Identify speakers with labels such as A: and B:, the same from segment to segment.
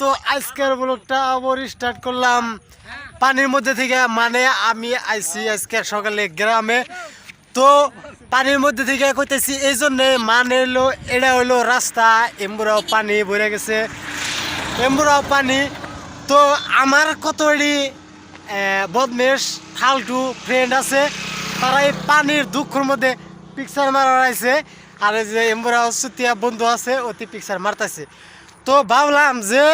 A: তো আজকের ব্লগটা আবার স্টার্ট করলাম পানির মধ্যে থেকে। মানে আমি আইছি আজকে সকালে গ্রামে, তো পানির মধ্যে থেকে কইতেছি এই জন্যে, মানে হলো এটা হলো রাস্তা, এমবুরাও পানি ভরে গেছে, এমবুরাও পানি। তো আমার কতটি বদমেশ ফালতু ফ্রেন্ড আছে, তারা এই পানির দুঃখের মধ্যে পিকচার মারা আছে, আর যে এমবুরাও সুতিয়া বন্ধু আছে অতি পিকচার মারতেছে। তো ভাবলাম যে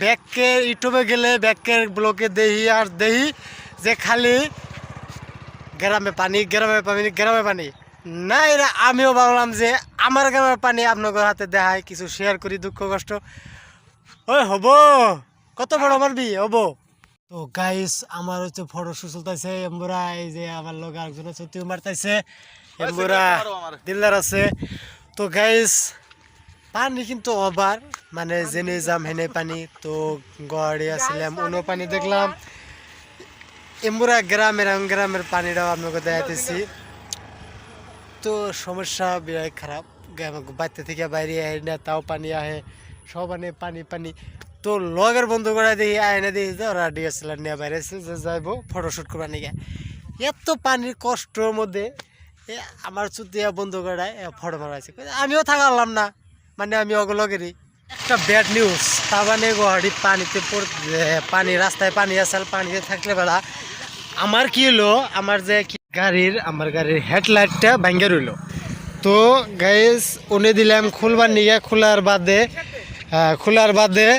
A: ব্যাকের ইউটিউবে গেলে ব্যাকের ব্লগে দেখি আর দেখি যে খালি গ্রামে পানি গ্রামে পানি গ্রামে পানি না, এরা আমিও ভাবলাম যে আমার গ্রামের পানি আপনাদের হাতে দেখায়, কিছু শেয়ার করি দুঃখ কষ্ট। ওই হব কত বড় মারবি হব। তো গাইস আমার হচ্ছে ফটো চলতেছে, এমবুরা এই যে আমার লোক আরেকজন আছে তুই মারতেছে, এমবুরা দিলদার আছে। তো গাইস পানি কিন্তু ওভার, মানে জেনে যাম হেনে পানি। তো গড়ে আসলাম অন্য পানি দেখলাম, এমবুরা গ্রামের পানিটাও আপনাকে দেখাইতেছি। তো সমস্যা বিরাট খারাপ, বাড়িতে থেকে বাইরে আহে না তাও পানি আহে, সব আনে পানি পানি। তো লগের বন্ধু করে দেখি আয় না দেখি যে ওরা ডিএসএলআর নিয়ে বাইরে যে যাইব ফটোশ্যুট করবার নিয়ে, এত পানির কষ্টের মধ্যে আমার চুতিয়া বন্ধু করে ফটো মারাইছে, আমিও থাকালাম না, মানে আমি অগলগেরই একটা ব্যাড নিউজ। তার মানে গুয়াহাটি পানিতে পানি রাস্তায় পানি আসল, পানিতে থাকলে বেলা আমার কি হলো, আমার যে আমার গাড়ির হেডলাইটটা ভাঙ্গে রইল। তো গাইস উনি দিলাম খুলবার নিয়ে, খোলার বাদে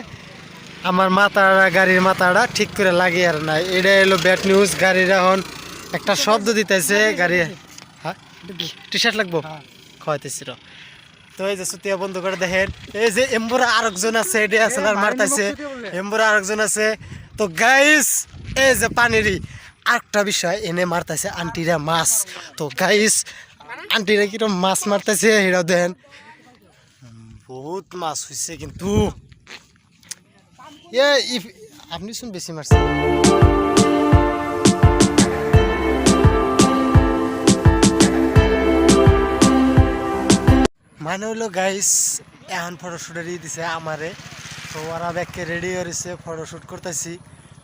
A: আমার গাড়ির মাথাটা ঠিক করে লাগিয়ে আর নাই, এটা এলো ব্যাড নিউজ। গাড়ির এখন একটা শব্দ দিতেছে, গাড়ি হ্যাঁ টি শার্ট লাগবো খাওয়াইতেছিল। তো এই যে সুতিয়া বন্ধ করে দেখেন, এই যে এমবুরা আরেকজন আছে, এটা আসলে মারতাছে, এমবুরা আরেকজন আছে। তো গাইস এই যে পানিরই আরেকটা বিষয়, এনে মারতেছে আন্টিরা মাছ। তো গাইস আন্টিরা কিরকম মাছ মারতেছে এটাও দেখেন, বহুত মাছ হয়েছে কিন্তু আপনি শুন বেশি মারছে। মানে হলো গাইস এখন ফটোশ্যুটের দিছে আমারে, তো ওরা ব্যাগকে রেডি করেছে, ফটোশ্যুট করতেছি,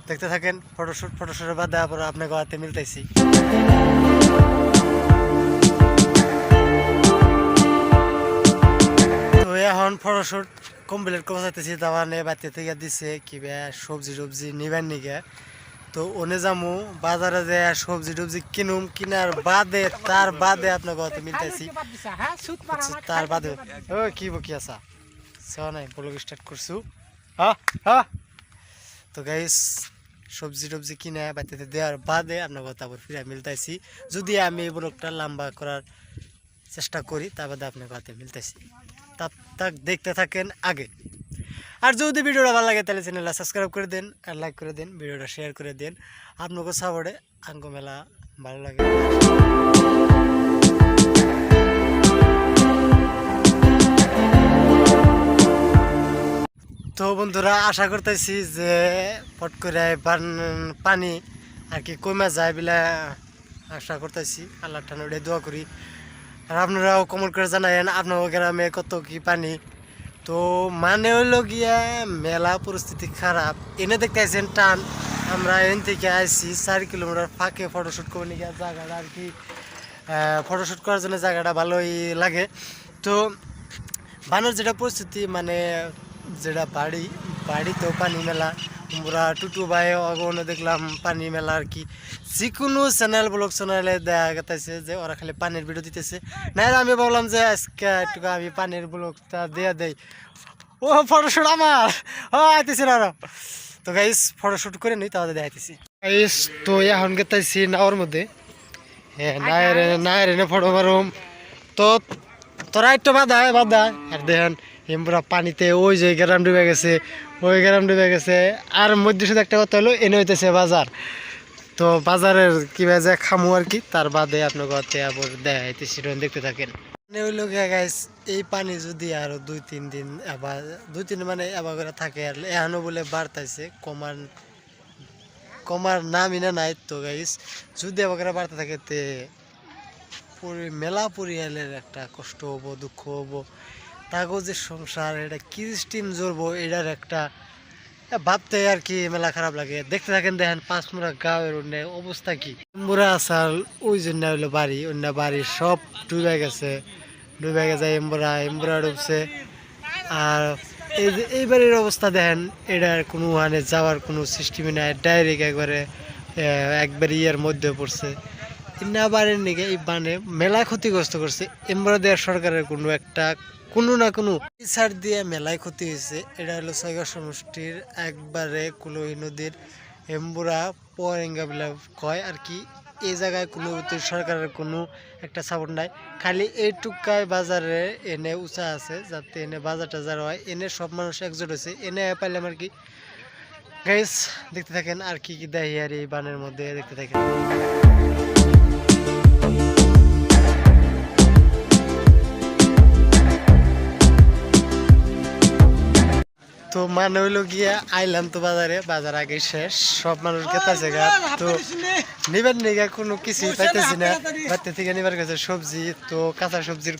A: দেখতে থাকেন। ফটোশ্যুটের বাদে আবার আপনাকে হাতে মিলতেছি। তো এখন ফটোশ্যুট কমপ্লিট করে যাইতেছি, তার মানে বাড়িতে থেকে দিছে কিবা সবজি নিবেন নিকে। তো ওনে যামু বাজারে যে সবজি টবজি কিনুম, কিনার বাদে তার বাদে আপনাকে হাতে মিলতেছি, তার বাদে ও কি বকি আসা নাই ব্লগ স্টার্ট করছু। হ্যাঁ হ্যাঁ তো গাইস সবজি টবজি কিনে বাড়িতে দেওয়ার বাদে আপনার কথা আবার ফিরে মিলতেছি, যদি আমি এই ব্লগটা লম্বা করার চেষ্টা করি তার বাদে আপনার হাতে মিলতেছি। তাক দেখতে থাকেন আগে। আর যদি ভিডিওটা ভালো লাগে তাহলে চ্যানেলটা সাবস্ক্রাইব করে দেন, আর লাইক করে দেন, ভিডিওটা শেয়ার করে দেন। আপনাকে সাপোর্টে আঙ্গ মেলা ভালো লাগে। তো বন্ধুরা আশা করতেছি যে পট করে পানি আর কি কমে যায় বলে আশা করতেছি, আল্লাহ ঠান্ডা দোয়া করি। আর আপনারাও কমেন্ট করে জানায়েন আপনার গ্রামে কত কি পানি। তো মানে হইল গিয়া মেলা পরিস্থিতি খারাপ, এনে দেখতেছেন টান। আমরা এন থেকে আসছি 4 কিলোমিটার ফাঁকে ফটোশ্যুট করে নিয়ে জায়গাটা আর কি, ফটোশ্যুট করার জন্য জায়গাটা ভালোই লাগে। তো বানর যেটা পরিস্থিতি, মানে যেটা বাড়িতেও পানি মেলা, আমরা টুটু ভাই অগনে দেখলাম পানি মেলা আর কি। যে কোনো চ্যানেল ব্লগ চ্যানেলে দেখা গেছে যে ওরা খালি পানির ভিডিও দিতেছে, না আমি বললাম যে আজকে একটু আমি পানির ব্লগটা দিয়ে দেই। ও ফটোশ্যুট আমার আইতেছি না। তো গাইস ফটোশ্যুট করে নিই তাহলে দেখাইতেছি গাইস। তো এখন গেতেছি নাওয়ার মধ্যে, হ্যাঁ নায়ের এনে ফটো মারুম। তো তোরা একটু বাধা আর দেখেন এমরা পানিতে ওই যে গ্রাম ডুবে গেছে, ওই গ্রাম ডুবে গেছে। আর মধ্যে শুধু একটা কথা হলো এনে হইতেছে বাজার। তো বাজারের কিভাবে যে খামু আর কি, তার বাদে আপনার ঘরতে আবার দেখাইতেছি, দেখতে থাকেন। হইলো গাইস এই পানি যদি আরো 2-3 দিন আবার 2-3 মানে আবার করে থাকে, আর এখনো বলে বাড়তাইছে, কমার নামই না নাই। তো গাইস যদি আবার করে বাড়তে থাকে তে মেলা পরিয়ালের একটা কষ্ট হবো, দুঃখ হবো। কাগজের সংসার এটা কি স্টিম জড়বো এটার একটা ভাবতে আর কি মেলা খারাপ লাগে। দেখতে থাকেন, দেখেন পাঁচমুড়া গাঁয়ের অন্য অবস্থা কি। এম্বুরা আসাল ওই জন্য হইলো বাড়ি, অন্য বাড়ি সব ডুবে গেছে, ডুবে গেছে এম্বুরা ডুবছে। আর এই যে এই বাড়ির অবস্থা দেখেন, এটার কোনো ওখানে যাওয়ার কোনো সিস্টেমই নাই, ডাইরেক্ট একবারে ইয়ের মধ্যে পড়ছে। না বাড়ির নিকে এই বানে মেলা ক্ষতিগ্রস্ত করছে। এম্বুরা দেওয়ার সরকারের কোনো না কোনো সার দিয়ে মেলায় ক্ষতি হয়েছে। এটা হলো ছয়গাঁ সমষ্টির একবারে কুলই নদীর এম্বুরা পরেঙ্গা বলে কয় আর কি। এই জায়গায় কোনো সরকারের কোনো একটা সাপোর্ট নাই, খালি এইটুকায় বাজারে এনে উঁচা আছে যাতে এনে বাজার টাজার হয়, এনে সব মানুষ একজোট হয়েছে, এনে পাইলাম আর কি। গাইস দেখতে থাকেন আর কি কি দেয় আর এই বানের মধ্যে, দেখতে থাকেন। তো মানে হইলো গিয়া আইলাম তো বাজার আগে শেষ, সব মানুষ গেতাছে গা। তো নিবার নিগা কোনো কিছুই পাইতেছি না, বাড়তে থেকে নিবার গেছে সবজি, তো কাঁচা সবজির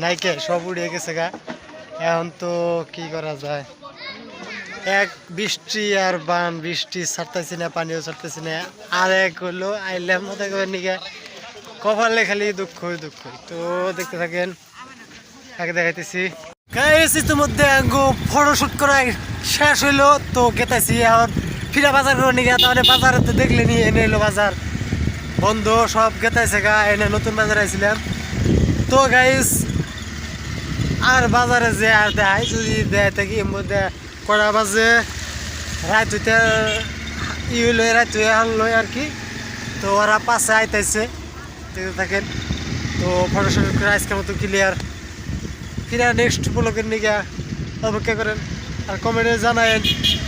A: নাইকে সব উড়িয়ে গেছে গা। এখন তো কি করা যায়, এক বৃষ্টি আর বান, বৃষ্টি ছাড়তেছি না, পানিও ছাড়তেছি না। আর এক হলো আইলাম মতো নিগা কপালে খালি দুঃখ দুঃখ। তো দেখতে থাকেন, আগে দেখাইতেছি। ইতিমধ্যে ফটোশুট করা শেষ হইলো, তো গেতাছি এখন ফিরা বাজার করে নিয়ে গেছে। তাহলে বাজারে তো দেখলে নি, এনে এলো বাজার বন্ধ, সব গেতাইছে গা, এনে নতুন বাজার আইছিলাম। তো গাইস আর বাজারে যে আর দেয় যদি দেয় থাকি এর মধ্যে কড়া বাজে রাত হইতে ই হইলো, রাত হয়ে আনলো আর কি। তো ওরা পাশে আইতাইছে, দেখতে থাকেন। তো ফটোশুট করে আজকের মতো ক্লিয়ার, ফিরা নেক্সট ব্লগের নিকে অপেক্ষা করেন। আর কমেন্টে জানায়েন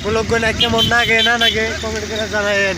A: ব্লগ কেমন লাগে না লাগে, কমেন্ট করে জানায়েন।